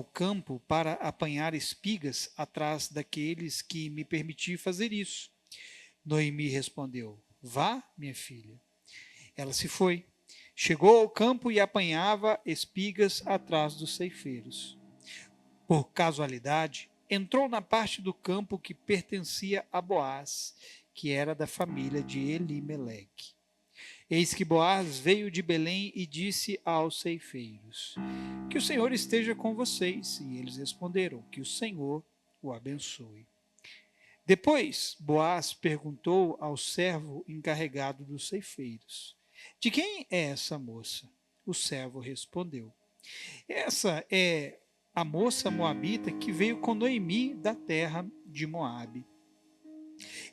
ao campo para apanhar espigas atrás daqueles que me permitir fazer isso. Noemi respondeu: Vá, minha filha. Ela se foi. Chegou ao campo e apanhava espigas atrás dos ceifeiros. Por casualidade, entrou na parte do campo que pertencia a Boaz, que era da família de Elimeleque. Eis que Boaz veio de Belém e disse aos ceifeiros: Que o Senhor esteja com vocês. E eles responderam: Que o Senhor o abençoe. Depois, Boaz perguntou ao servo encarregado dos ceifeiros: De quem é essa moça? O servo respondeu: Essa é a moça moabita que veio com Noemi da terra de Moabe.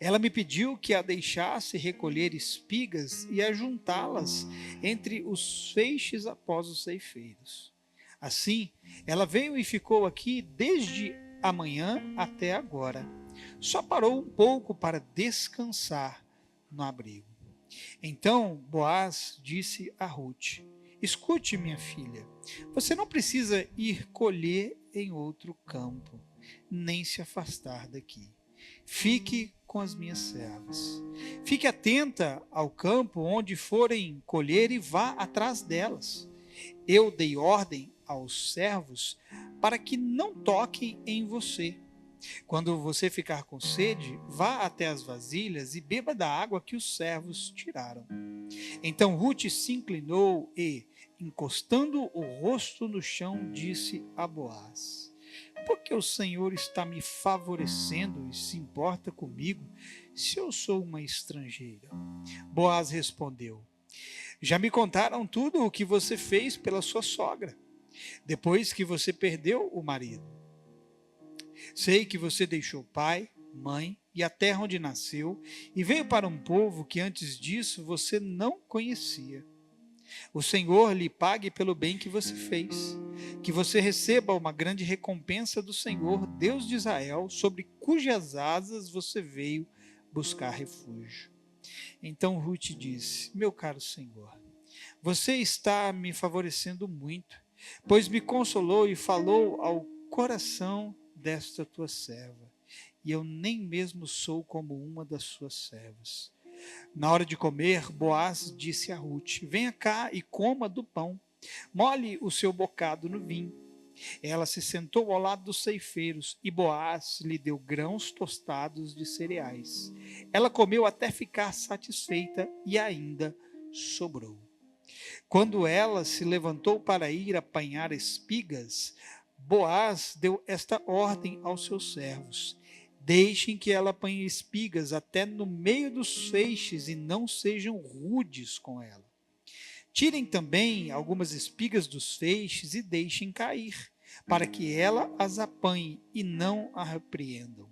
Ela me pediu que a deixasse recolher espigas e ajuntá-las entre os feixes após os ceifeiros. Assim, ela veio e ficou aqui desde amanhã até agora. Só parou um pouco para descansar no abrigo. Então Boaz disse a Ruth: Escute, minha filha, você não precisa ir colher em outro campo, nem se afastar daqui. Fique com as minhas servas. Fique atenta ao campo onde forem colher e vá atrás delas. Eu dei ordem aos servos para que não toquem em você. Quando você ficar com sede, vá até as vasilhas e beba da água que os servos tiraram. Então Ruth se inclinou e, encostando o rosto no chão, disse a Boaz: Porque o Senhor está me favorecendo e se importa comigo, se eu sou uma estrangeira? Boaz respondeu: Já me contaram tudo o que você fez pela sua sogra, depois que você perdeu o marido. Sei que você deixou pai, mãe e a terra onde nasceu e veio para um povo que antes disso você não conhecia. O Senhor lhe pague pelo bem que você fez, que você receba uma grande recompensa do Senhor, Deus de Israel, sobre cujas asas você veio buscar refúgio. Então Ruth disse: Meu caro Senhor, você está me favorecendo muito, pois me consolou e falou ao coração desta tua serva, e eu nem mesmo sou como uma das suas servas. Na hora de comer, Boaz disse a Ruth: Venha cá e coma do pão, molhe o seu bocado no vinho. Ela se sentou ao lado dos ceifeiros, e Boaz lhe deu grãos tostados de cereais. Ela comeu até ficar satisfeita e ainda sobrou. Quando ela se levantou para ir apanhar espigas, Boaz deu esta ordem aos seus servos: Deixem que ela apanhe espigas até no meio dos feixes e não sejam rudes com ela. Tirem também algumas espigas dos feixes e deixem cair, para que ela as apanhe e não a repreendam.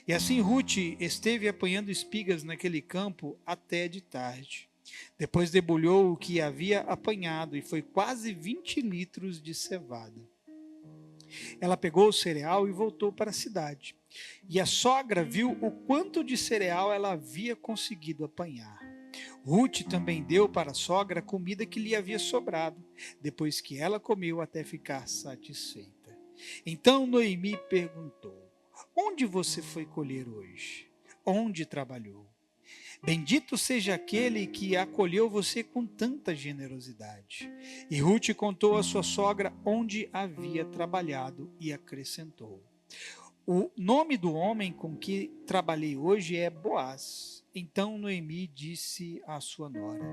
E assim Ruth esteve apanhando espigas naquele campo até de tarde. Depois debulhou o que havia apanhado, e foi quase 20 litros de cevada. Ela pegou o cereal e voltou para a cidade. E a sogra viu o quanto de cereal ela havia conseguido apanhar. Ruth também deu para a sogra a comida que lhe havia sobrado, depois que ela comeu até ficar satisfeita. Então Noemi perguntou: Onde você foi colher hoje? Onde trabalhou? Bendito seja aquele que acolheu você com tanta generosidade. E Ruth contou à sua sogra onde havia trabalhado e acrescentou: O nome do homem com que trabalhei hoje é Boaz. Então Noemi disse à sua nora: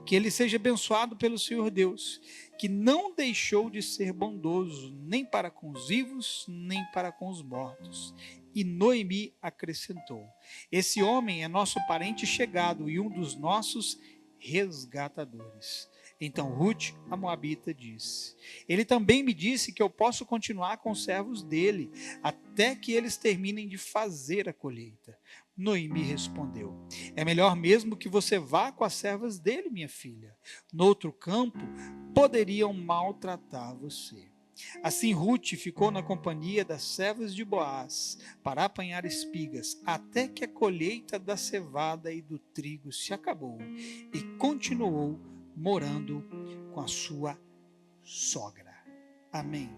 Que ele seja abençoado pelo Senhor Deus, que não deixou de ser bondoso, nem para com os vivos, nem para com os mortos. E Noemi acrescentou: Esse homem é nosso parente chegado e um dos nossos resgatadores. Então Ruth, a moabita, disse: Ele também me disse que eu posso continuar com os servos dele, até que eles terminem de fazer a colheita. Noemi respondeu: É melhor mesmo que você vá com as servas dele, minha filha. No outro campo, poderiam maltratar você. Assim Ruth ficou na companhia das servas de Boaz para apanhar espigas, até que a colheita da cevada e do trigo se acabou, e continuou morando com a sua sogra. Amém.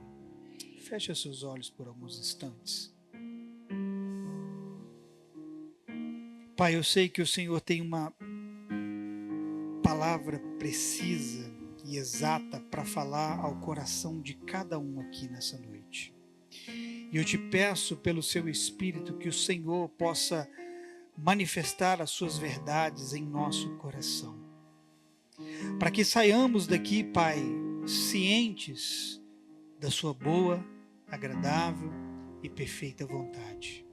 Feche os seus olhos por alguns instantes. Pai, eu sei que o Senhor tem uma palavra precisa e exata para falar ao coração de cada um aqui nessa noite. E eu te peço pelo seu Espírito que o Senhor possa manifestar as suas verdades em nosso coração. Para que saiamos daqui, Pai, cientes da sua boa, agradável e perfeita vontade.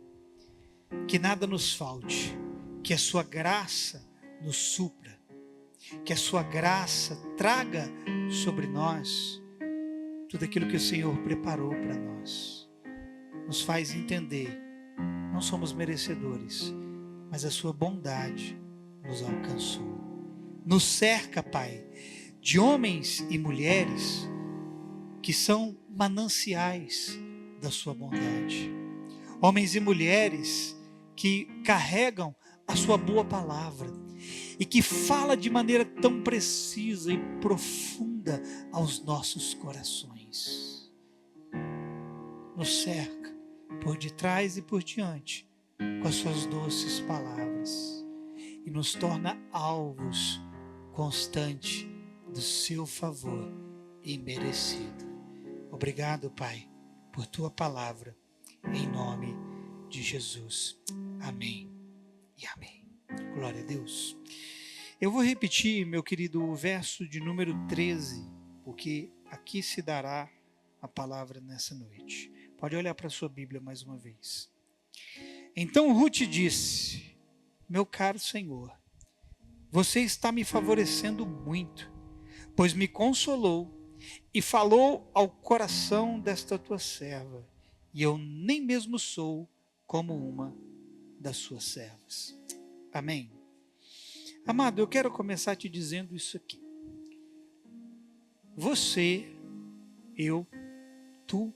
Que nada nos falte, que a sua graça nos supra, que a sua graça traga sobre nós tudo aquilo que o Senhor preparou para nós. Nos faz entender, não somos merecedores, mas a sua bondade nos alcançou. Nos cerca, Pai, de homens e mulheres que são mananciais da sua bondade. Homens e mulheres que carregam a sua boa palavra e que fala de maneira tão precisa e profunda aos nossos corações. Nos cerca por detrás e por diante com as suas doces palavras e nos torna alvos constantes do seu favor imerecido. Obrigado, Pai, por tua palavra, em nome de Jesus. Amém e amém. Glória a Deus. Eu vou repetir, meu querido, o verso de número 13, porque aqui se dará a palavra nessa noite. Pode olhar para a sua Bíblia mais uma vez. Então Ruth disse: meu caro Senhor, você está me favorecendo muito, pois me consolou e falou ao coração desta tua serva, e eu nem mesmo sou como uma das suas servas. Amém? Amado, eu quero começar te dizendo isso aqui. Você, eu, tu,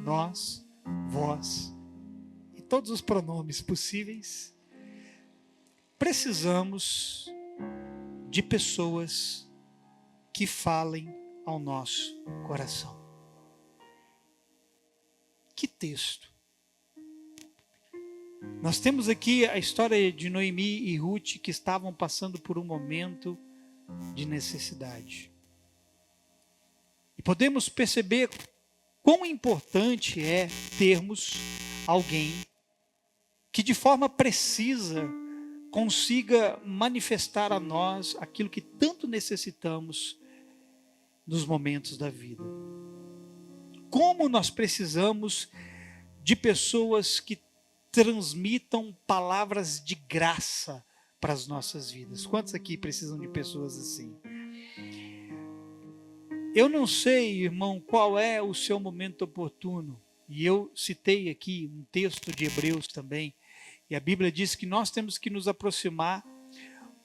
nós, vós, e todos os pronomes possíveis, precisamos de pessoas que falem ao nosso coração. Que texto! Nós temos aqui a história de Noemi e Ruth que estavam passando por um momento de necessidade. E podemos perceber quão importante é termos alguém que de forma precisa consiga manifestar a nós aquilo que tanto necessitamos nos momentos da vida. Como nós precisamos de pessoas que transmitam palavras de graça para as nossas vidas. Quantos aqui precisam de pessoas assim? Eu não sei, irmão, qual é o seu momento oportuno. E eu citei aqui um texto de Hebreus também. E a Bíblia diz que nós temos que nos aproximar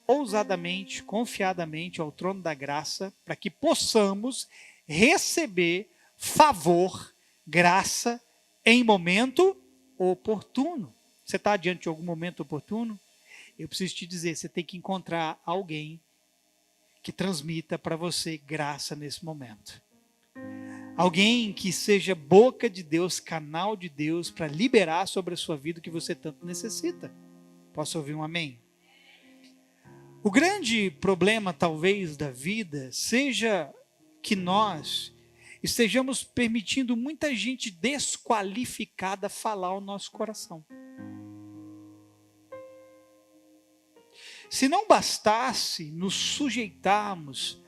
ousadamente, confiadamente ao trono da graça, para que possamos receber favor, graça, em momento oportuno. Você está diante de algum momento oportuno? Eu preciso te dizer, você tem que encontrar alguém que transmita para você graça nesse momento. Alguém que seja boca de Deus, canal de Deus, para liberar sobre a sua vida o que você tanto necessita. Posso ouvir um amém? O grande problema, talvez, da vida seja que nós estejamos permitindo muita gente desqualificada falar ao nosso coração. Se não bastasse nos sujeitarmos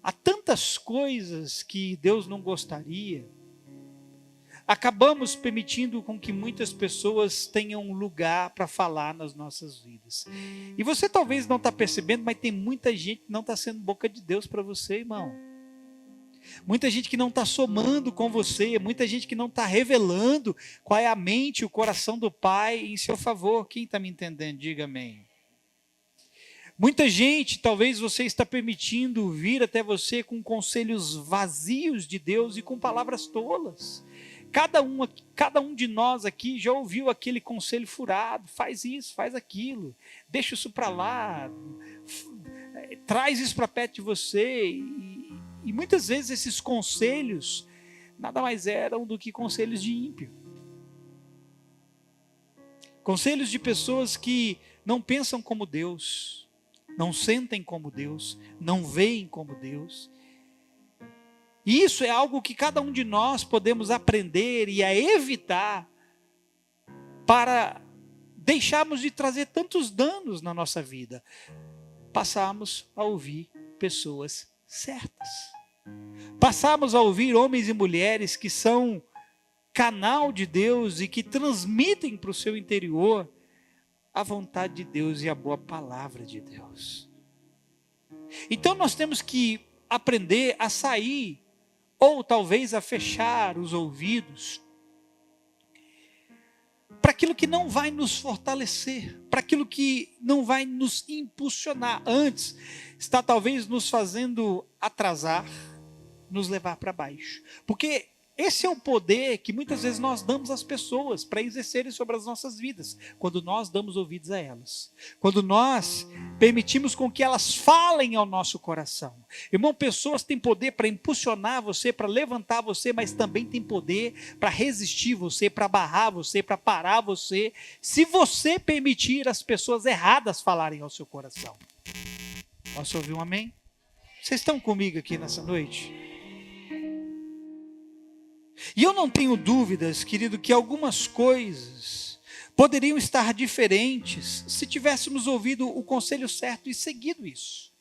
a tantas coisas que Deus não gostaria, acabamos permitindo com que muitas pessoas tenham lugar para falar nas nossas vidas. E você talvez não está percebendo, mas tem muita gente que não está sendo boca de Deus para você, irmão. Muita gente que não está somando com você, muita gente que não está revelando qual é a mente, o coração do Pai em seu favor. Quem está me entendendo? Diga amém. Muita gente, talvez você está permitindo vir até você com conselhos vazios de Deus e com palavras tolas. Cada um de nós aqui já ouviu aquele conselho furado, faz isso, faz aquilo, deixa isso para lá, traz isso para perto de você. E muitas vezes esses conselhos nada mais eram do que conselhos de ímpio. Conselhos de pessoas que não pensam como Deus, não sentem como Deus, não veem como Deus. E isso é algo que cada um de nós podemos aprender e a evitar para deixarmos de trazer tantos danos na nossa vida. Passarmos a ouvir pessoas certas. Passarmos a ouvir homens e mulheres que são canal de Deus e que transmitem para o seu interior a vontade de Deus e a boa palavra de Deus. Então nós temos que aprender a sair, ou talvez a fechar os ouvidos, para aquilo que não vai nos fortalecer, para aquilo que não vai nos impulsionar. Antes, está talvez nos fazendo atrasar, nos levar para baixo. Porque esse é o poder que muitas vezes nós damos às pessoas para exercerem sobre as nossas vidas, quando nós damos ouvidos a elas, quando nós permitimos com que elas falem ao nosso coração. Irmão, pessoas têm poder para impulsionar você, para levantar você, mas também têm poder para resistir você, para barrar você, para parar você, se você permitir as pessoas erradas falarem ao seu coração. Posso ouvir um amém? Vocês estão comigo aqui nessa noite? E eu não tenho dúvidas, querido, que algumas coisas poderiam estar diferentes se tivéssemos ouvido o conselho certo e seguido isso.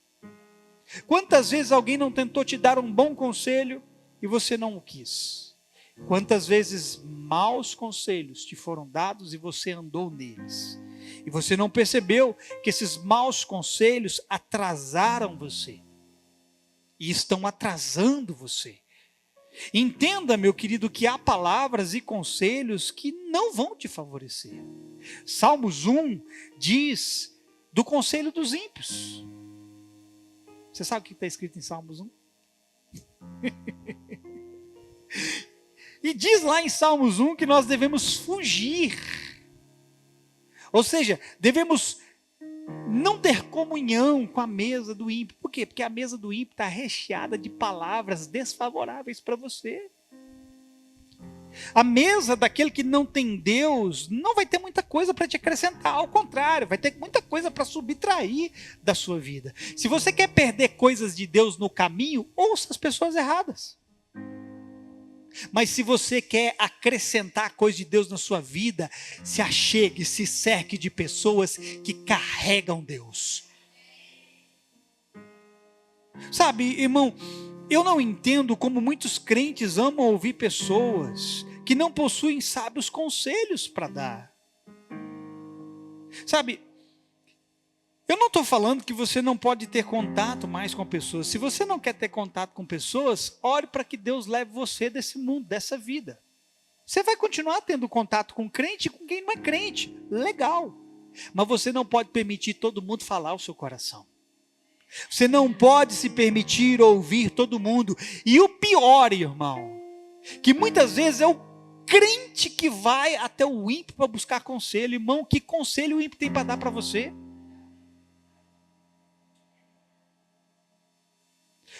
Quantas vezes alguém não tentou te dar um bom conselho e você não o quis? Quantas vezes maus conselhos te foram dados e você andou neles? E você não percebeu que esses maus conselhos atrasaram você e estão atrasando você. Entenda, meu querido, que há palavras e conselhos que não vão te favorecer. Salmos 1 diz do conselho dos ímpios. Você sabe o que está escrito em Salmos 1? E diz lá em Salmos 1 que nós devemos fugir. Ou seja, devemos não ter comunhão com a mesa do ímpio. Por quê? Porque a mesa do ímpio está recheada de palavras desfavoráveis para você. A mesa daquele que não tem Deus não vai ter muita coisa para te acrescentar. Ao contrário, vai ter muita coisa para subtrair da sua vida. Se você quer perder coisas de Deus no caminho, ouça as pessoas erradas. Mas se você quer acrescentar coisa de Deus na sua vida, se achegue, se cerque de pessoas que carregam Deus. Sabe, irmão, eu não entendo como muitos crentes amam ouvir pessoas que não possuem sábios conselhos para dar. Sabe, eu não estou falando que você não pode ter contato mais com pessoas. Se você não quer ter contato com pessoas, ore para que Deus leve você desse mundo, dessa vida. Você vai continuar tendo contato com crente e com quem não é crente. Legal. Mas você não pode permitir todo mundo falar o seu coração. Você não pode se permitir ouvir todo mundo. E o pior, irmão, que muitas vezes é o crente que vai até o ímpio para buscar conselho. Irmão, que conselho o ímpio tem para dar para você?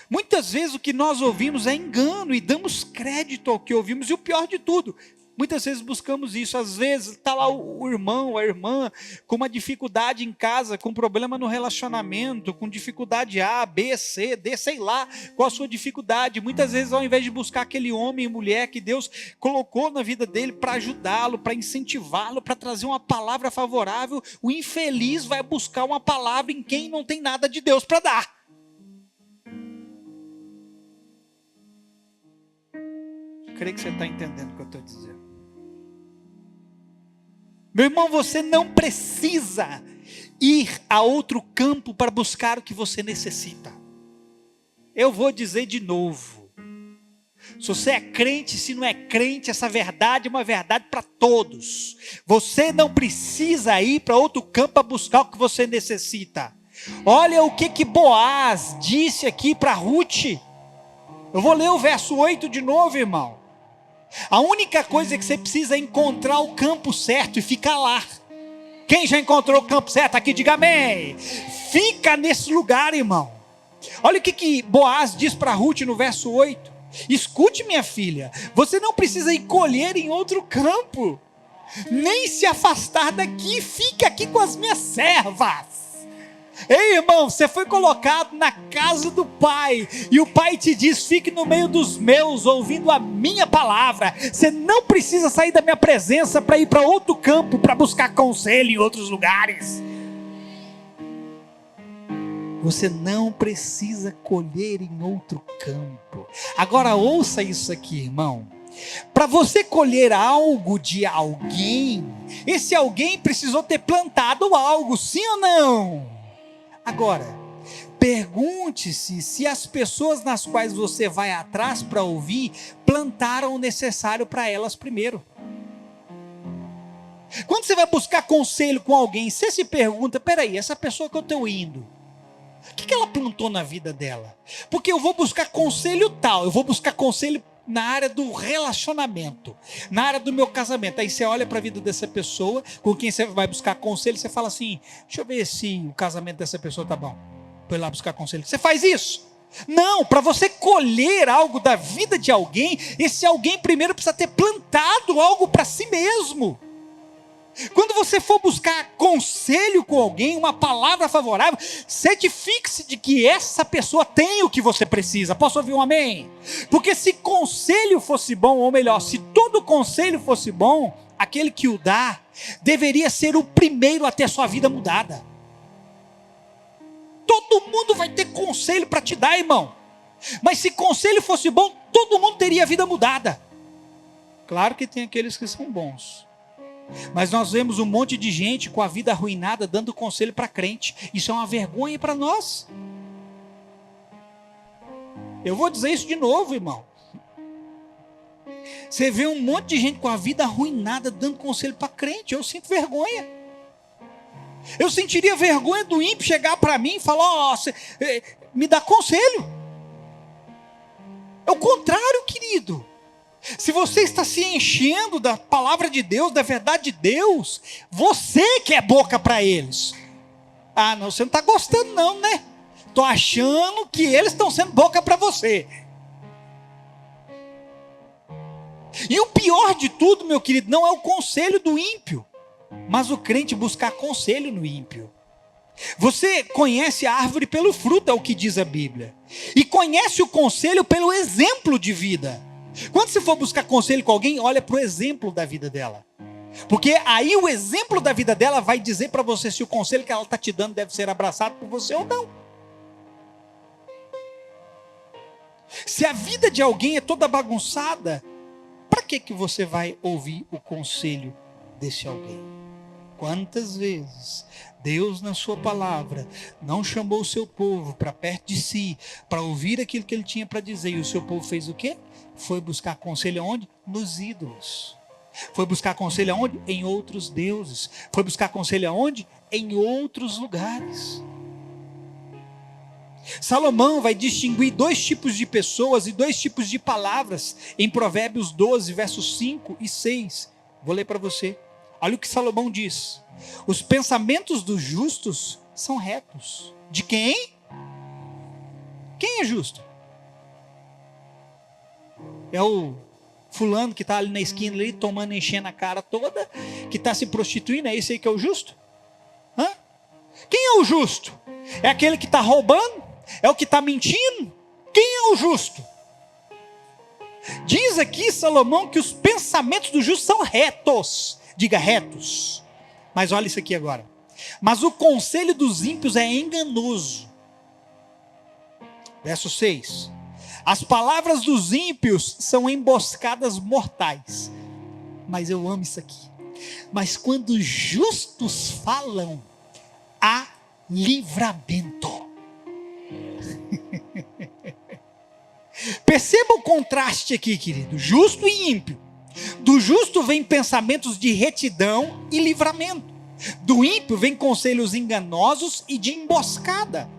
Muitas vezes o que nós ouvimos é engano e damos crédito ao que ouvimos. E o pior de tudo, muitas vezes buscamos isso. Às vezes está lá o irmão, a irmã, com uma dificuldade em casa, com problema no relacionamento, com dificuldade A, B, C, D, sei lá qual a sua dificuldade. Muitas vezes, ao invés de buscar aquele homem e mulher que Deus colocou na vida dele para ajudá-lo, para incentivá-lo, para trazer uma palavra favorável, o infeliz vai buscar uma palavra em quem não tem nada de Deus para dar. Creio que você está entendendo o que eu estou dizendo. Meu irmão, você não precisa ir a outro campo para buscar o que você necessita. Eu vou dizer de novo. Se você é crente, se não é crente, essa verdade é uma verdade para todos. Você não precisa ir para outro campo para buscar o que você necessita. Olha o que Boaz disse aqui para Ruth. Eu vou ler o verso 8 de novo, irmão. A única coisa que você precisa é encontrar o campo certo e ficar lá. Quem já encontrou o campo certo aqui, diga amém. Fica nesse lugar, irmão. Olha o que Boaz diz para Ruth no verso 8. Escute, minha filha, você não precisa ir colher em outro campo, nem se afastar daqui, fique aqui com as minhas servas. Ei, irmão, você foi colocado na casa do Pai, e o Pai te diz: fique no meio dos meus, ouvindo a minha palavra. Você não precisa sair da minha presença para ir para outro campo, para buscar conselho em outros lugares. Você não precisa colher em outro campo. Agora ouça isso aqui, irmão. Para você colher algo de alguém, esse alguém precisou ter plantado algo, sim ou não? Agora, pergunte-se se as pessoas nas quais você vai atrás para ouvir plantaram o necessário para elas primeiro. Quando você vai buscar conselho com alguém, você se pergunta: peraí, essa pessoa que eu estou indo, o que ela plantou na vida dela? Porque eu vou buscar conselho tal, eu vou buscar conselho na área do relacionamento, na área do meu casamento. Aí você olha para a vida dessa pessoa, com quem você vai buscar conselho, você fala assim: deixa eu ver se o casamento dessa pessoa tá bom, para ir lá buscar conselho. Você faz isso? Não, para você colher algo da vida de alguém, esse alguém primeiro precisa ter plantado algo para si mesmo. Quando você for buscar conselho com alguém, uma palavra favorável, certifique-se de que essa pessoa tem o que você precisa. Posso ouvir um amém? Porque se conselho fosse bom, ou melhor, se todo conselho fosse bom, aquele que o dá deveria ser o primeiro a ter sua vida mudada. Todo mundo vai ter conselho para te dar, irmão. Mas se conselho fosse bom, todo mundo teria a vida mudada. Claro que tem aqueles que são bons. Mas nós vemos um monte de gente com a vida arruinada dando conselho para crente. Isso é uma vergonha para nós. Eu vou dizer isso de novo, irmão. Você vê um monte de gente com a vida arruinada dando conselho para crente. Eu sinto vergonha. Eu sentiria vergonha do ímpio chegar para mim e falar: me dá conselho. É o contrário, querido. Se você está se enchendo da palavra de Deus, da verdade de Deus, você que é boca para eles. Ah, não, você não está gostando não, né? Estou achando que eles estão sendo boca para você. E o pior de tudo, meu querido, não é o conselho do ímpio, mas o crente buscar conselho no ímpio. Você conhece a árvore pelo fruto, é o que diz a Bíblia. E conhece o conselho pelo exemplo de vida. Quando você for buscar conselho com alguém, olha para o exemplo da vida dela. Porque aí o exemplo da vida dela vai dizer para você se o conselho que ela está te dando deve ser abraçado por você ou não. Se a vida de alguém é toda bagunçada, para que você vai ouvir o conselho desse alguém? Quantas vezes Deus na sua palavra não chamou o seu povo para perto de si, para ouvir aquilo que ele tinha para dizer, e o seu povo fez o quê? Foi buscar conselho aonde? Nos ídolos. Foi buscar conselho aonde? Em outros deuses. Foi buscar conselho aonde? Em outros lugares. Salomão vai distinguir dois tipos de pessoas e dois tipos de palavras em Provérbios 12, versos 5 e 6. Vou ler para você. Olha o que Salomão diz: os pensamentos dos justos são retos. De quem? Quem é justo? É o fulano que está ali na esquina, ali, tomando, enchendo a cara toda, que está se prostituindo? É esse aí que é o justo? Hã? Quem é o justo? É aquele que está roubando? É o que está mentindo? Quem é o justo? Diz aqui Salomão que os pensamentos do justo são retos. Diga retos. Mas olha isso aqui agora. Mas o conselho dos ímpios é enganoso. Verso 6. As palavras dos ímpios são emboscadas mortais. Mas eu amo isso aqui. Mas quando os justos falam, há livramento. Perceba o contraste aqui, querido. Justo e ímpio. Do justo vem pensamentos de retidão e livramento. Do ímpio vem conselhos enganosos e de emboscada.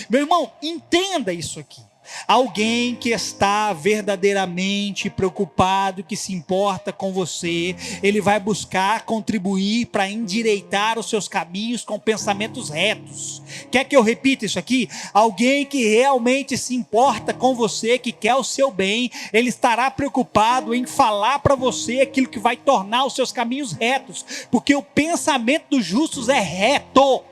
Meu irmão, entenda isso aqui. Alguém que está verdadeiramente preocupado, que se importa com você, ele vai buscar contribuir para endireitar os seus caminhos com pensamentos retos. Quer que eu repita isso aqui? Alguém que realmente se importa com você, que quer o seu bem, ele estará preocupado em falar para você aquilo que vai tornar os seus caminhos retos, porque o pensamento dos justos é reto.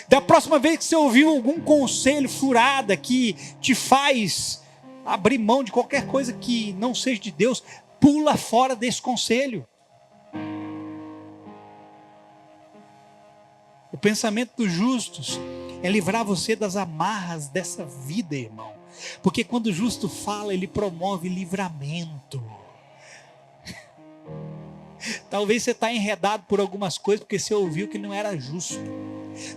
Da próxima vez que você ouvir algum conselho furada que te faz abrir mão de qualquer coisa que não seja de Deus, pula fora desse conselho. O pensamento dos justos é livrar você das amarras dessa vida, irmão. Porque quando o justo fala, ele promove livramento. Talvez você está enredado por algumas coisas porque você ouviu que não era justo.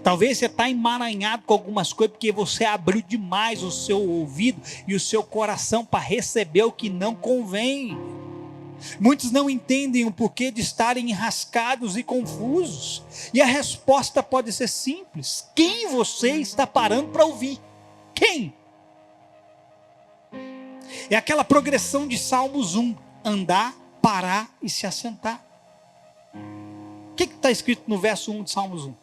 Talvez você está emaranhado com algumas coisas porque você abriu demais o seu ouvido e o seu coração para receber o que não convém. Muitos não entendem o porquê de estarem enrascados e confusos. E a resposta pode ser simples: quem você está parando para ouvir? Quem? É aquela progressão de Salmos 1: andar, parar e se assentar. O que está escrito no verso 1 de Salmos 1?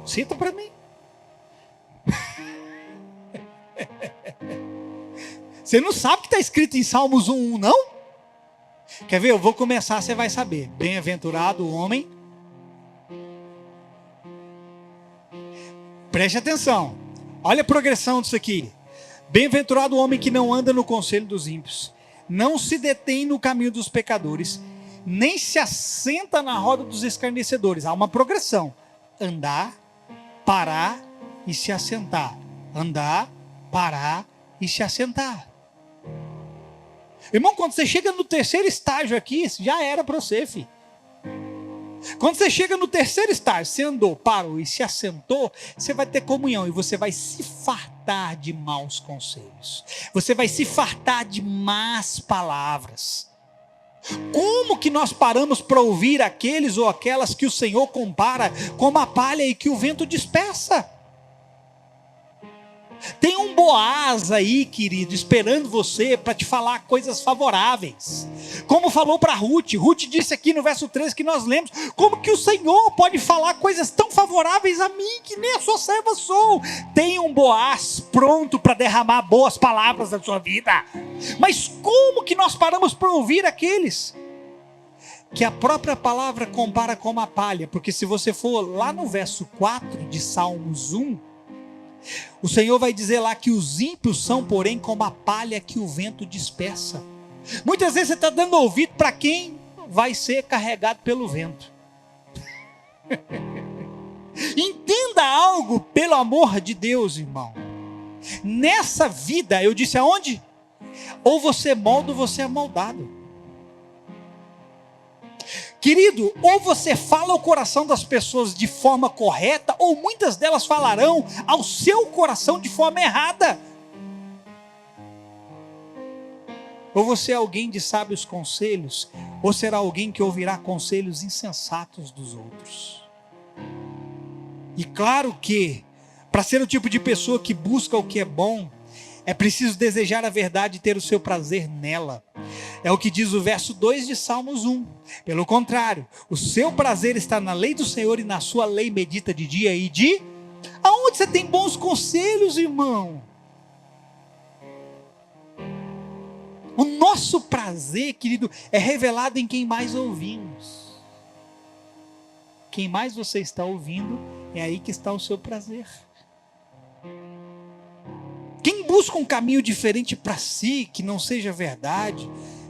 Cita para mim. Você não sabe o que está escrito em Salmos 1:1, não? Quer ver? Eu vou começar, você vai saber. Bem-aventurado o homem. Preste atenção. Olha a progressão disso aqui. Bem-aventurado o homem que não anda no conselho dos ímpios, não se detém no caminho dos pecadores, nem se assenta na roda dos escarnecedores. Há uma progressão. Andar, parar e se assentar. Andar, parar e se assentar. Irmão, quando você chega no terceiro estágio aqui, já era para você, filho. Quando você chega no terceiro estágio, você andou, parou e se assentou, você vai ter comunhão e você vai se fartar de maus conselhos. Você vai se fartar de más palavras. Como que nós paramos para ouvir aqueles ou aquelas que o Senhor compara como a palha e que o vento dispersa? Tem um Boaz aí, querido, esperando você para te falar coisas favoráveis. Como falou para Ruth. Ruth disse aqui no verso 13 que nós lemos: como que o Senhor pode falar coisas tão favoráveis a mim, que nem a sua serva sou? Tem um Boaz pronto para derramar boas palavras na sua vida. Mas como que nós paramos para ouvir aqueles que a própria palavra compara como a palha? Porque se você for lá no verso 4 de Salmos 1, o Senhor vai dizer lá que os ímpios são, porém, como a palha que o vento dispersa. Muitas vezes você está dando ouvido para quem vai ser carregado pelo vento. Entenda algo, pelo amor de Deus, irmão. Nessa vida, eu disse aonde? Ou você molda ou você é moldado. Querido, ou você fala ao coração das pessoas de forma correta, ou muitas delas falarão ao seu coração de forma errada. Ou você é alguém de sábios conselhos, ou será alguém que ouvirá conselhos insensatos dos outros. E claro que, para ser o tipo de pessoa que busca o que é bom, é preciso desejar a verdade e ter o seu prazer nela. É o que diz o verso 2 de Salmos 1. Pelo contrário, o seu prazer está na lei do Senhor e na sua lei medita de dia e de... Aonde você tem bons conselhos, irmão? O nosso prazer, querido, é revelado em quem mais ouvimos. Quem mais você está ouvindo, é aí que está o seu prazer. Quem busca um caminho diferente para si, que não seja verdade,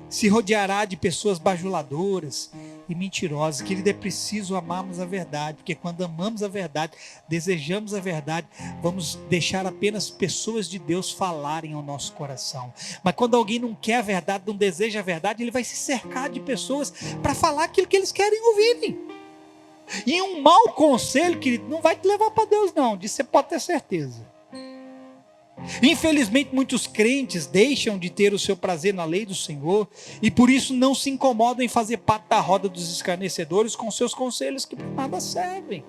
se rodeará de pessoas bajuladoras e mentirosas. Querido, é preciso amarmos a verdade, porque quando amamos a verdade, desejamos a verdade, vamos deixar apenas pessoas de Deus falarem ao nosso coração. Mas quando alguém não quer a verdade, não deseja a verdade, ele vai se cercar de pessoas para falar aquilo que eles querem ouvirem. E um mau conselho, querido, não vai te levar para Deus não, disso você pode ter certeza. Infelizmente muitos crentes deixam de ter o seu prazer na lei do Senhor e por isso não se incomodam em fazer parte da roda dos escarnecedores com seus conselhos que para nada servem.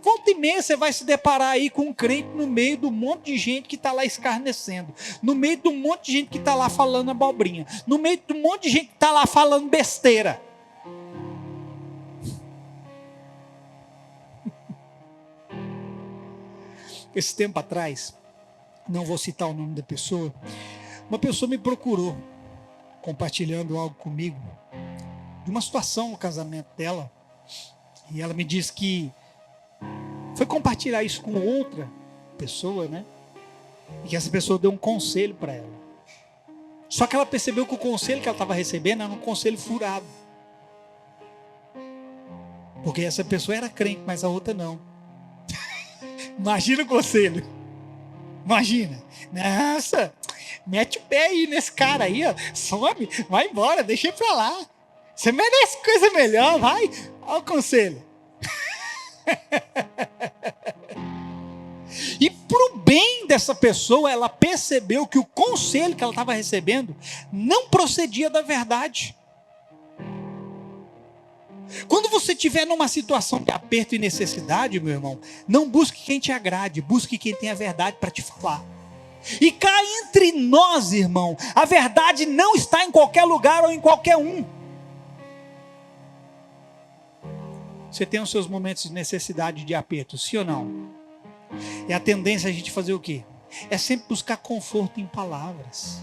Volta e meia você vai se deparar aí com um crente no meio do monte de gente que está lá escarnecendo, no meio do monte de gente que está lá falando abobrinha, no meio do monte de gente que está lá falando besteira. Esse tempo atrás, não vou citar o nome da pessoa, uma pessoa me procurou, compartilhando algo comigo, de uma situação no casamento dela, e ela me disse que foi compartilhar isso com outra pessoa, né? E que essa pessoa deu um conselho para ela. Só que ela percebeu que o conselho que ela estava recebendo era um conselho furado. Porque essa pessoa era crente, mas a outra não. Imagina o conselho. Imagina. Nossa, mete o pé aí nesse cara aí, ó. Some, vai embora, deixa ele pra lá. Você merece coisa melhor, vai. Olha o conselho. E pro bem dessa pessoa, ela percebeu que o conselho que ela estava recebendo não procedia da verdade. Quando você estiver numa situação de aperto e necessidade, meu irmão, não busque quem te agrade, busque quem tem a verdade para te falar. E cá entre nós, irmão, a verdade não está em qualquer lugar ou em qualquer um. Você tem os seus momentos de necessidade, de aperto, sim ou não? É a tendência a gente fazer o quê? É sempre buscar conforto em palavras.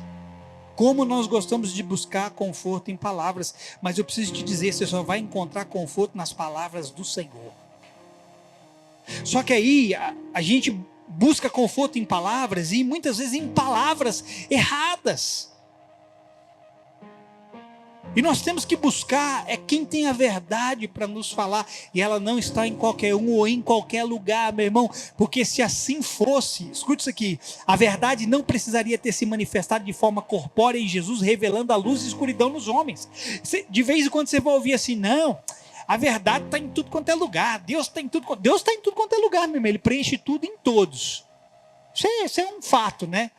Como nós gostamos de buscar conforto em palavras, mas eu preciso te dizer, você só vai encontrar conforto nas palavras do Senhor. Só que aí a gente busca conforto em palavras e muitas vezes em palavras erradas. E nós temos que buscar quem tem a verdade para nos falar. E ela não está em qualquer um ou em qualquer lugar, meu irmão. Porque se assim fosse, escute isso aqui, a verdade não precisaria ter se manifestado de forma corpórea em Jesus, revelando a luz e a escuridão nos homens. De vez em quando você vai ouvir assim, não, a verdade está em tudo quanto é lugar. Deus está em tudo quanto é lugar, meu irmão. Ele preenche tudo em todos. Isso é um fato, né?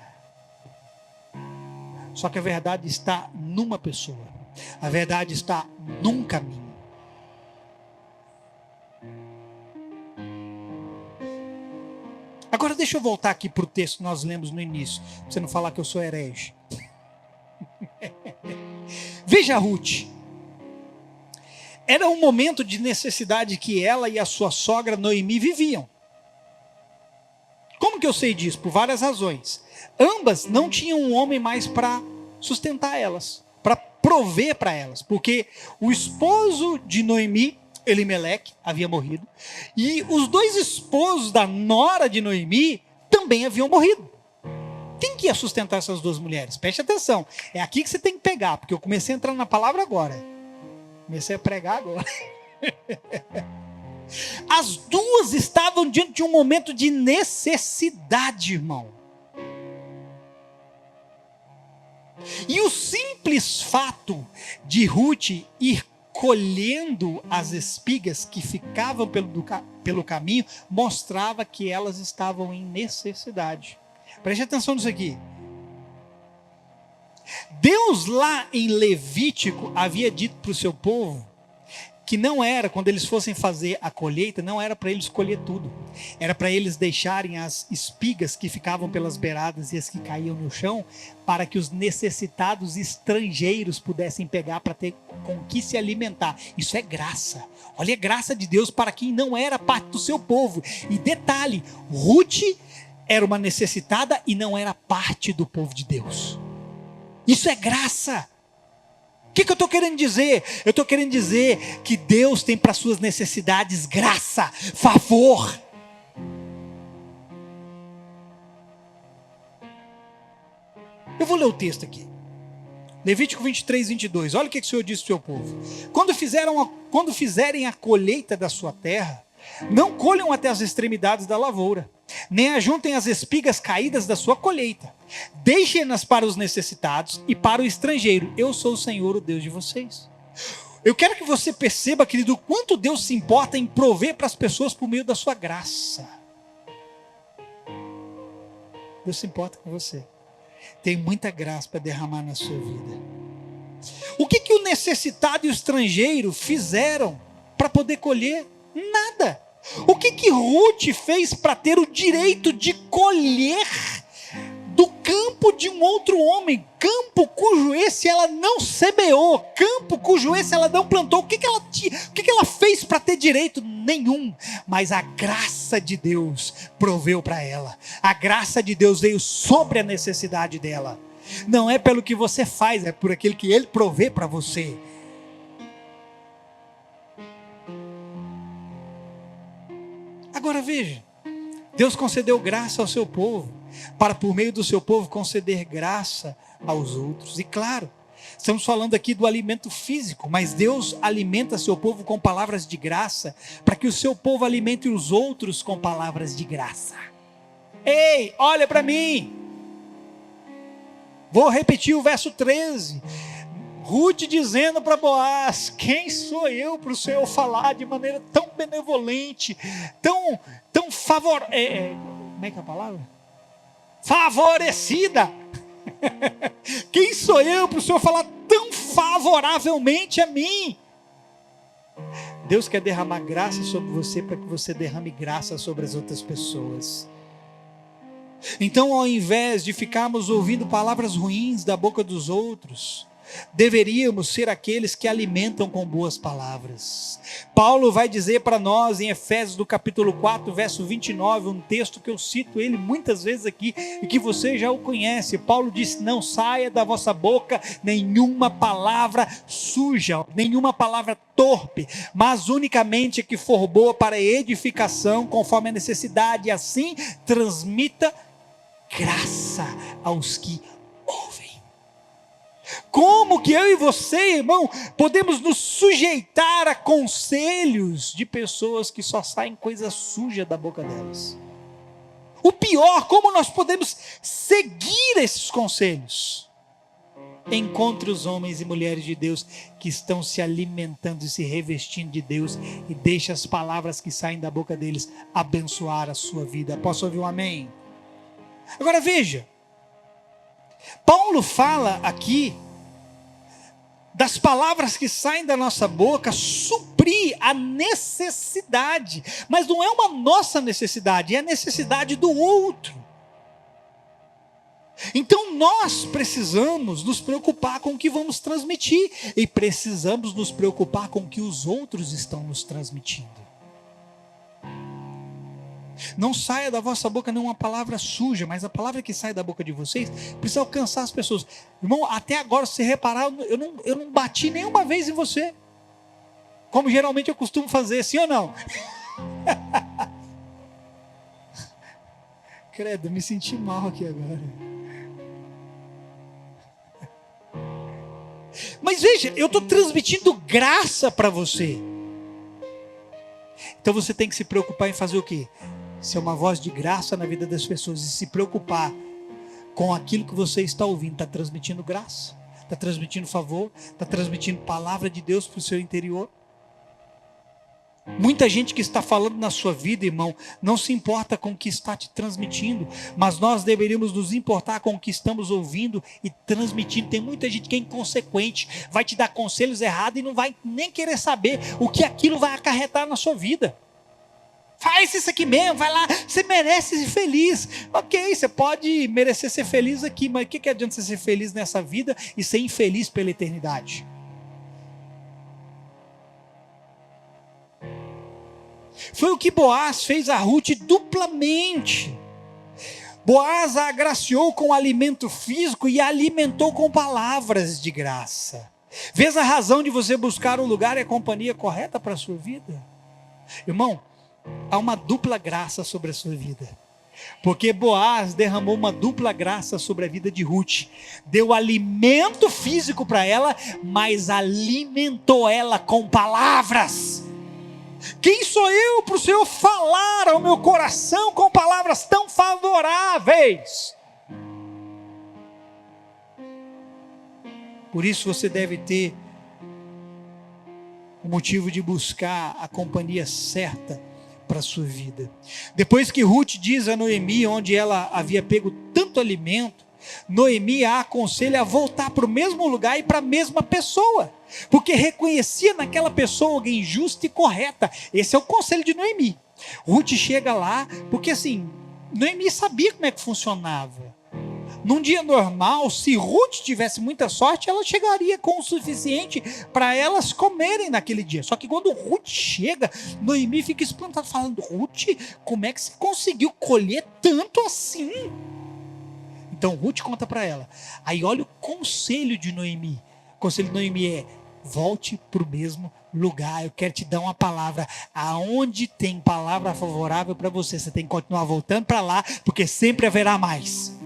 Só que a verdade está numa pessoa. A verdade está num caminho. Agora deixa eu voltar aqui para o texto que nós lemos no início, para você não falar que eu sou herege. Veja Ruth. Era um momento de necessidade que ela e a sua sogra Noemi viviam. Como que eu sei disso? Por várias razões. Ambas não tinham um homem mais para sustentar elas, para prover para elas, porque o esposo de Noemi, Elimeleque, havia morrido, e os dois esposos da nora de Noemi também haviam morrido. Quem que ia sustentar essas duas mulheres? Preste atenção, é aqui que você tem que pegar, porque eu comecei a entrar na palavra agora, comecei a pregar agora. As duas estavam diante de um momento de necessidade, irmão. E o simples fato de Ruth ir colhendo as espigas que ficavam pelo caminho, mostrava que elas estavam em necessidade. Preste atenção nisso aqui. Deus lá em Levítico havia dito para o seu povo que não era, quando eles fossem fazer a colheita, não era para eles colher tudo. Era para eles deixarem as espigas que ficavam pelas beiradas e as que caíam no chão, para que os necessitados estrangeiros pudessem pegar para ter com que se alimentar. Isso é graça. Olha a graça de Deus para quem não era parte do seu povo. E detalhe, Ruth era uma necessitada e não era parte do povo de Deus. Isso é graça. O que eu estou querendo dizer? Eu estou querendo dizer que Deus tem para suas necessidades graça, favor. Eu vou ler o texto aqui. Levítico 23, 22. Olha o que o Senhor disse ao seu povo. Quando fizerem a colheita da sua terra, não colham até as extremidades da lavoura, nem ajuntem as espigas caídas da sua colheita. Deixem-nas para os necessitados e para o estrangeiro. Eu sou o Senhor, o Deus de vocês. Eu quero que você perceba, querido, o quanto Deus se importa em prover para as pessoas por meio da sua graça. Deus se importa com você. Tem muita graça para derramar na sua vida. O que o necessitado e o estrangeiro fizeram para poder colher? Nada. O que Ruth fez para ter o direito de colher do campo de um outro homem, campo cujo esse ela não semeou, campo cujo esse ela não plantou? O que ela fez para ter direito? Nenhum. Mas a graça de Deus proveu para ela. A graça de Deus veio sobre a necessidade dela. Não é pelo que você faz, é por aquilo que Ele provê para você. Agora veja, Deus concedeu graça ao seu povo, para por meio do seu povo conceder graça aos outros. E claro, estamos falando aqui do alimento físico, mas Deus alimenta seu povo com palavras de graça, para que o seu povo alimente os outros com palavras de graça. Ei, olha para mim. Vou repetir o verso 13. Ruth dizendo para Boaz: quem sou eu para o Senhor falar de maneira tão benevolente, tão favorável, como é que é a palavra? Favorecida. Quem sou eu para o Senhor falar tão favoravelmente a mim? Deus quer derramar graça sobre você para que você derrame graça sobre as outras pessoas. Então, ao invés de ficarmos ouvindo palavras ruins da boca dos outros, deveríamos ser aqueles que alimentam com boas palavras. Paulo vai dizer para nós em Efésios do capítulo 4, verso 29, um texto que eu cito ele muitas vezes aqui, e que você já o conhece. Paulo disse: não saia da vossa boca nenhuma palavra suja, nenhuma palavra torpe, mas unicamente que for boa para edificação, conforme a necessidade, e assim transmita graça aos que ouvem. Como que eu e você, irmão, podemos nos sujeitar a conselhos de pessoas que só saem coisa suja da boca delas? O pior, como nós podemos seguir esses conselhos? Encontre os homens e mulheres de Deus que estão se alimentando e se revestindo de Deus, e deixe as palavras que saem da boca deles abençoar a sua vida. Posso ouvir um amém? Agora veja, Paulo fala aqui das palavras que saem da nossa boca suprir a necessidade, mas não é uma nossa necessidade, é a necessidade do outro. Então nós precisamos nos preocupar com o que vamos transmitir, e precisamos nos preocupar com o que os outros estão nos transmitindo. Não saia da vossa boca nenhuma palavra suja, mas a palavra que sai da boca de vocês precisa alcançar as pessoas. Irmão, até agora, se você reparar, eu não bati nenhuma vez em você, como geralmente eu costumo fazer, sim ou não? Credo, me senti mal aqui agora. Mas veja, eu estou transmitindo graça para você. Então você tem que se preocupar em fazer o quê? Ser uma voz de graça na vida das pessoas, e se preocupar com aquilo que você está ouvindo. Está transmitindo graça? Está transmitindo favor? Está transmitindo palavra de Deus para o seu interior? Muita gente que está falando na sua vida, irmão, não se importa com o que está te transmitindo, mas nós deveríamos nos importar com o que estamos ouvindo e transmitindo. Tem muita gente que é inconsequente, vai te dar conselhos errados e não vai nem querer saber o que aquilo vai acarretar na sua vida. Faz isso aqui mesmo, vai lá, você merece ser feliz. Ok, você pode merecer ser feliz aqui, mas o que adianta você ser feliz nessa vida e ser infeliz pela eternidade? Foi o que Boaz fez a Ruth duplamente. Boaz a agraciou com alimento físico e a alimentou com palavras de graça. Vês a razão de você buscar um lugar e a companhia correta para a sua vida? Irmão, há uma dupla graça sobre a sua vida, porque Boaz derramou uma dupla graça sobre a vida de Ruth. Deu alimento físico para ela, mas alimentou ela com palavras. Quem sou eu para o Senhor falar ao meu coração com palavras tão favoráveis? Por isso você deve ter o motivo de buscar a companhia certa para a sua vida. Depois que Ruth diz a Noemi onde ela havia pego tanto alimento, Noemi a aconselha a voltar para o mesmo lugar e para a mesma pessoa, porque reconhecia naquela pessoa alguém justa e correta. Esse é o conselho de Noemi. Ruth chega lá, porque assim, Noemi sabia como é que funcionava. Num dia normal, se Ruth tivesse muita sorte, ela chegaria com o suficiente para elas comerem naquele dia. Só que quando Ruth chega, Noemi fica espantada, falando: Ruth, como é que você conseguiu colher tanto assim? Então Ruth conta para ela. Aí olha o conselho de Noemi. O conselho de Noemi é: volte para o mesmo lugar. Eu quero te dar uma palavra. Aonde tem palavra favorável para você, você tem que continuar voltando para lá, porque sempre haverá mais.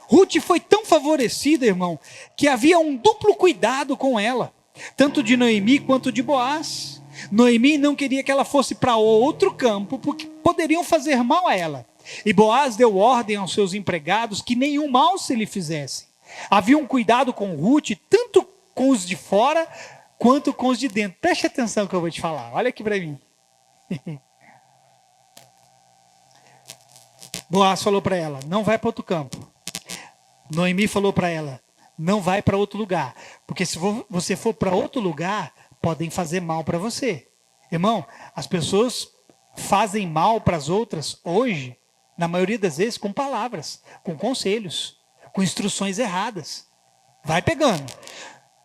Ruth foi tão favorecida, irmão, que havia um duplo cuidado com ela, tanto de Noemi quanto de Boaz. Noemi não queria que ela fosse para outro campo, porque poderiam fazer mal a ela. E Boaz deu ordem aos seus empregados que nenhum mal se lhe fizesse. Havia um cuidado com Ruth, tanto com os de fora, quanto com os de dentro. Preste atenção no que eu vou te falar, olha aqui para mim. Boaz falou para ela: não vai para outro campo. Noemi falou para ela: não vai para outro lugar, porque se você for para outro lugar, podem fazer mal para você. Irmão, as pessoas fazem mal para as outras hoje, na maioria das vezes, com palavras, com conselhos, com instruções erradas. Vai pegando.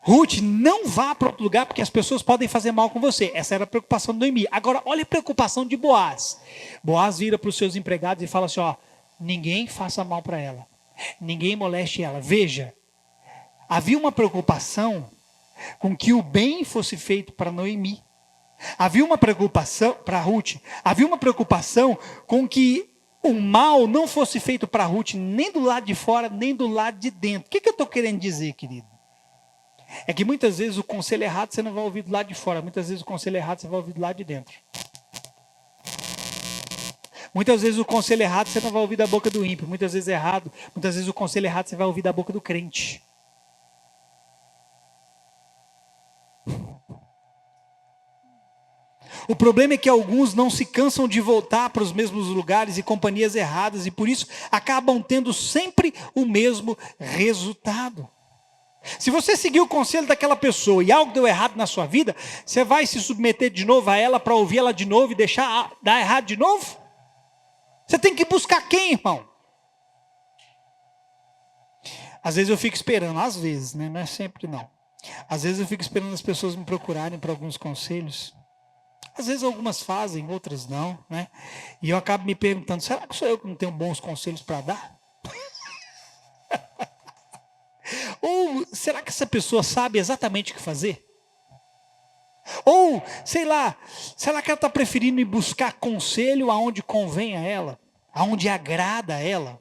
Ruth, não vá para outro lugar, porque as pessoas podem fazer mal com você. Essa era a preocupação de Noemi. Agora, olha a preocupação de Boaz. Boaz vira para os seus empregados e fala assim: ó, ninguém faça mal para ela. Ninguém moleste ela. Veja, havia uma preocupação com que o bem fosse feito para Noemi. Havia uma preocupação para Ruth. Havia uma preocupação com que o mal não fosse feito para Ruth, nem do lado de fora, nem do lado de dentro. O que eu estou querendo dizer, querido? É que muitas vezes o conselho errado você não vai ouvir do lado de fora. Muitas vezes o conselho errado você vai ouvir do lado de dentro. Muitas vezes o conselho errado você não vai ouvir da boca do ímpio. Muitas vezes o conselho errado você vai ouvir da boca do crente. O problema é que alguns não se cansam de voltar para os mesmos lugares e companhias erradas, e por isso acabam tendo sempre o mesmo resultado. Se você seguir o conselho daquela pessoa e algo deu errado na sua vida, você vai se submeter de novo a ela para ouvir ela de novo e deixar dar errado de novo? Você tem que buscar quem, irmão? Às vezes eu fico esperando, às vezes, né? Não é sempre não. Às vezes eu fico esperando as pessoas me procurarem para alguns conselhos. Às vezes algumas fazem, outras não, né? E eu acabo me perguntando: será que sou eu que não tenho bons conselhos para dar? Ou será que essa pessoa sabe exatamente o que fazer? Ou, sei lá, será que ela está preferindo ir buscar conselho aonde convém a ela? Aonde agrada a ela?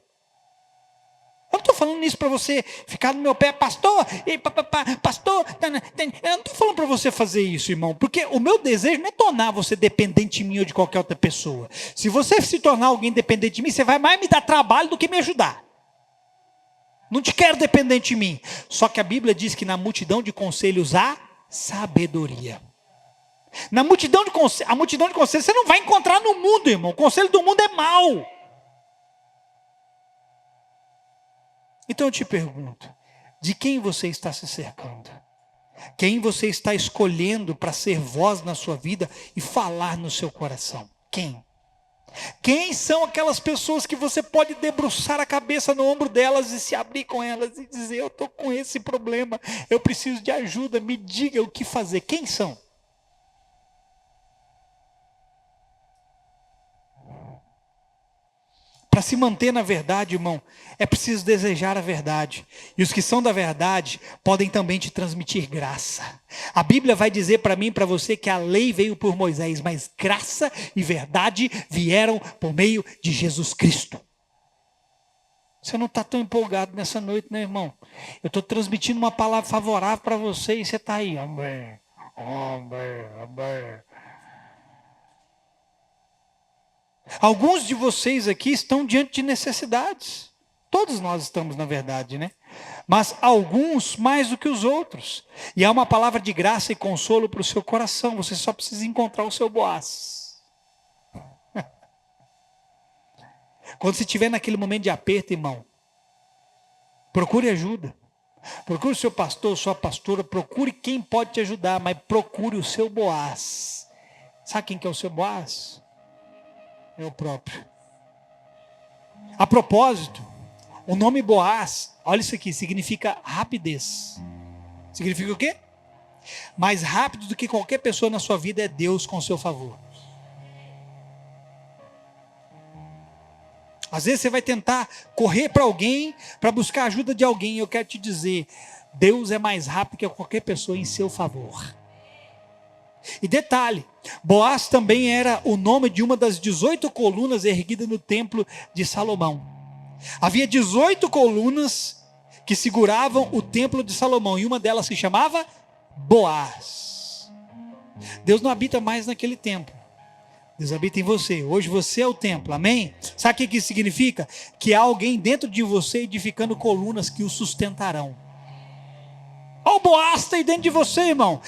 Eu não estou falando isso para você ficar no meu pé, pastor, pastor. Eu não estou falando para você fazer isso, irmão, porque o meu desejo não é tornar você dependente de mim ou de qualquer outra pessoa. Se você se tornar alguém dependente de mim, você vai mais me dar trabalho do que me ajudar. Não te quero dependente de mim. Só que a Bíblia diz que na multidão de conselhos há sabedoria. A multidão de conselhos você não vai encontrar no mundo, irmão. O conselho do mundo é mau. Então eu te pergunto: de quem você está se cercando? Quem você está escolhendo para ser voz na sua vida e falar no seu coração? Quem? Quem são aquelas pessoas que você pode debruçar a cabeça no ombro delas e se abrir com elas e dizer: eu estou com esse problema, eu preciso de ajuda, me diga o que fazer? Quem são? Para se manter na verdade, irmão, é preciso desejar a verdade. E os que são da verdade podem também te transmitir graça. A Bíblia vai dizer para mim e para você que a lei veio por Moisés, mas graça e verdade vieram por meio de Jesus Cristo. Você não está tão empolgado nessa noite, né, irmão? Eu estou transmitindo uma palavra favorável para você e você está aí. Amém, amém, amém. Alguns de vocês aqui estão diante de necessidades. Todos nós estamos, na verdade, né? Mas alguns mais do que os outros. E há uma palavra de graça e consolo para o seu coração. Você só precisa encontrar o seu Boaz. Quando você estiver naquele momento de aperto, irmão, procure ajuda. Procure o seu pastor, sua pastora, procure quem pode te ajudar, mas procure o seu Boaz. Sabe quem que é o seu Boaz? É o próprio. A propósito, o nome Boaz, olha isso aqui, significa rapidez. Significa o quê? Mais rápido do que qualquer pessoa na sua vida é Deus com seu favor. Às vezes você vai tentar correr para alguém, para buscar a ajuda de alguém. Eu quero te dizer, Deus é mais rápido que qualquer pessoa em seu favor. E detalhe, Boaz também era o nome de uma das 18 colunas erguidas no templo de Salomão. Havia 18 colunas que seguravam o templo de Salomão, e uma delas se chamava Boaz. Deus não habita mais naquele templo. Deus habita em você. Hoje você é o templo, amém? Sabe o que isso significa? Que há alguém dentro de você edificando colunas que o sustentarão. Olha o Boaz está aí dentro de você, irmão,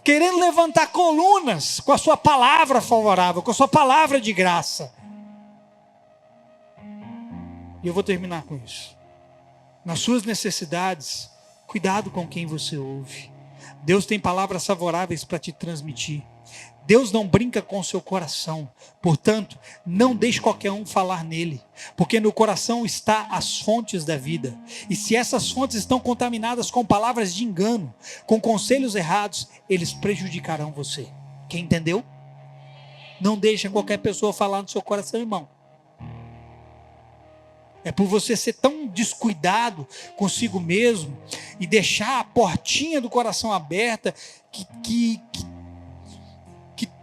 querendo levantar colunas com a sua palavra favorável, com a sua palavra de graça. E eu vou terminar com isso. Nas suas necessidades, cuidado com quem você ouve. Deus tem palavras favoráveis para te transmitir. Deus não brinca com o seu coração, portanto, não deixe qualquer um falar nele, porque no coração está as fontes da vida, e se essas fontes estão contaminadas com palavras de engano, com conselhos errados, eles prejudicarão você. Quem entendeu? Não deixe qualquer pessoa falar no seu coração, irmão. É por você ser tão descuidado consigo mesmo e deixar a portinha do coração aberta que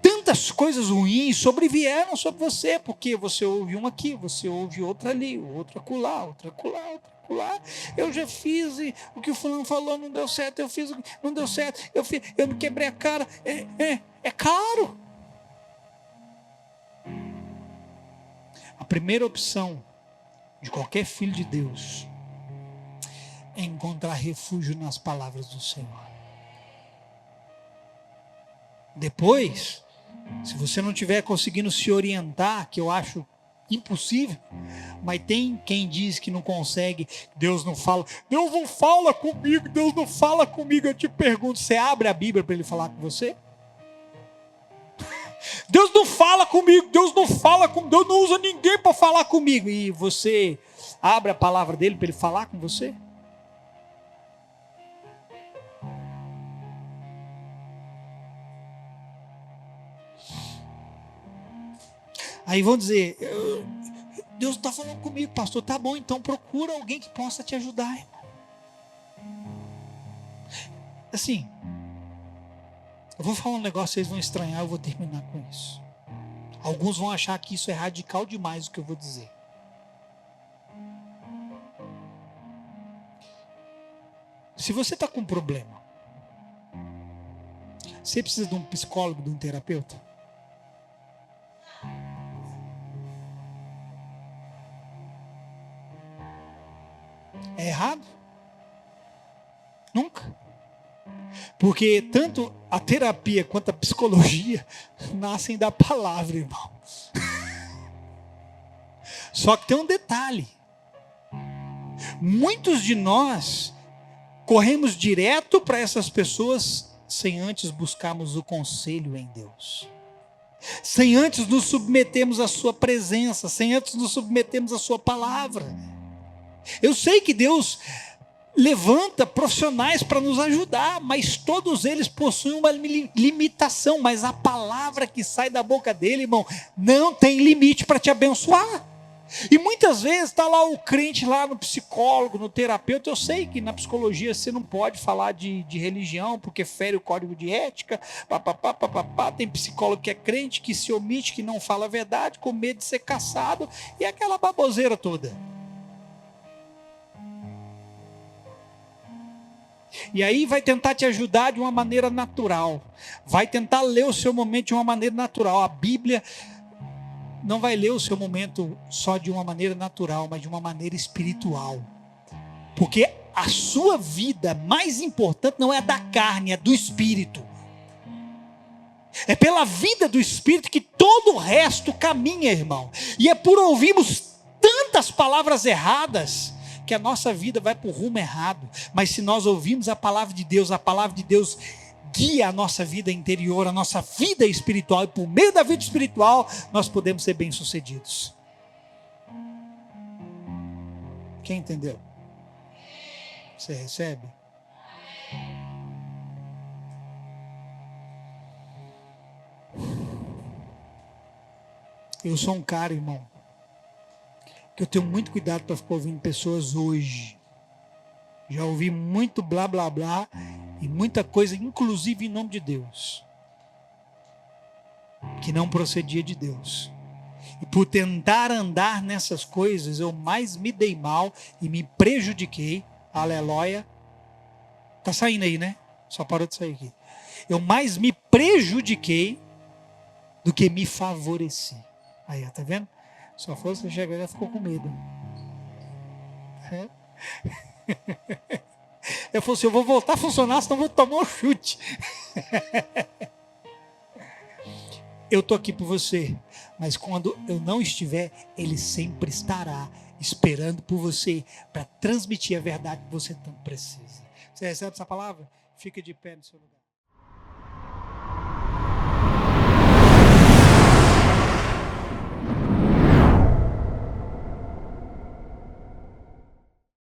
tantas coisas ruins sobrevieram sobre você, porque você ouve uma aqui, você ouve outra ali, outra acolá, outra acolá, outra acolá. Eu já fiz e o que o fulano falou não deu certo, eu fiz, não deu certo, eu me quebrei a cara. É caro. A primeira opção de qualquer filho de Deus é encontrar refúgio nas palavras do Senhor. Depois, se você não estiver conseguindo se orientar, que eu acho impossível, mas tem quem diz que não consegue, Deus não fala comigo, Deus não fala comigo. Eu te pergunto, você abre a Bíblia para ele falar com você? Deus não fala comigo, Deus não usa ninguém para falar comigo. E você abre a palavra dele para ele falar com você? Aí vão dizer, Deus está falando comigo, pastor. Tá bom, então procura alguém que possa te ajudar, irmão. Assim, eu vou falar um negócio, vocês vão estranhar, eu vou terminar com isso. Alguns vão achar que isso é radical demais o que eu vou dizer. Se você está com um problema, você precisa de um psicólogo, de um terapeuta? É errado? Nunca. Porque tanto a terapia quanto a psicologia nascem da palavra, irmão. Só que tem um detalhe. Muitos de nós corremos direto para essas pessoas sem antes buscarmos o conselho em Deus. Sem antes nos submetermos à sua presença, sem antes nos submetermos à sua palavra. Eu sei que Deus levanta profissionais para nos ajudar, mas todos eles possuem uma limitação. Mas a palavra que sai da boca dele, irmão, não tem limite para te abençoar. E muitas vezes está lá o crente lá no psicólogo, no terapeuta. Eu sei que na psicologia você não pode falar de religião, porque fere o código de ética, tem psicólogo que é crente, que se omite, que não fala a verdade, com medo de ser caçado, e aquela baboseira toda. E aí vai tentar te ajudar de uma maneira natural. Vai tentar ler o seu momento de uma maneira natural. A Bíblia não vai ler o seu momento só de uma maneira natural, mas de uma maneira espiritual. Porque a sua vida mais importante não é a da carne, é do Espírito. É pela vida do Espírito que todo o resto caminha, irmão. E é por ouvirmos tantas palavras erradas que a nossa vida vai para o rumo errado, mas se nós ouvirmos a palavra de Deus guia a nossa vida interior, a nossa vida espiritual, e por meio da vida espiritual, nós podemos ser bem-sucedidos. Quem entendeu? Você recebe? Eu sou um cara, irmão, que eu tenho muito cuidado para ficar ouvindo pessoas hoje. Já ouvi muito blá blá blá e muita coisa, inclusive em nome de Deus, que não procedia de Deus. E por tentar andar nessas coisas, eu mais me dei mal e me prejudiquei. Aleluia. Tá saindo aí, né? Só parou de sair aqui. Eu mais me prejudiquei do que me favoreci. Aí, tá vendo? Só foi você chegar e já ficou com medo. É. Eu falei assim, eu vou voltar a funcionar, senão eu vou tomar um chute. Eu estou aqui por você, mas quando eu não estiver, Ele sempre estará esperando por você para transmitir a verdade que você tanto precisa. Você recebe essa palavra? Fica de pé no seu lugar.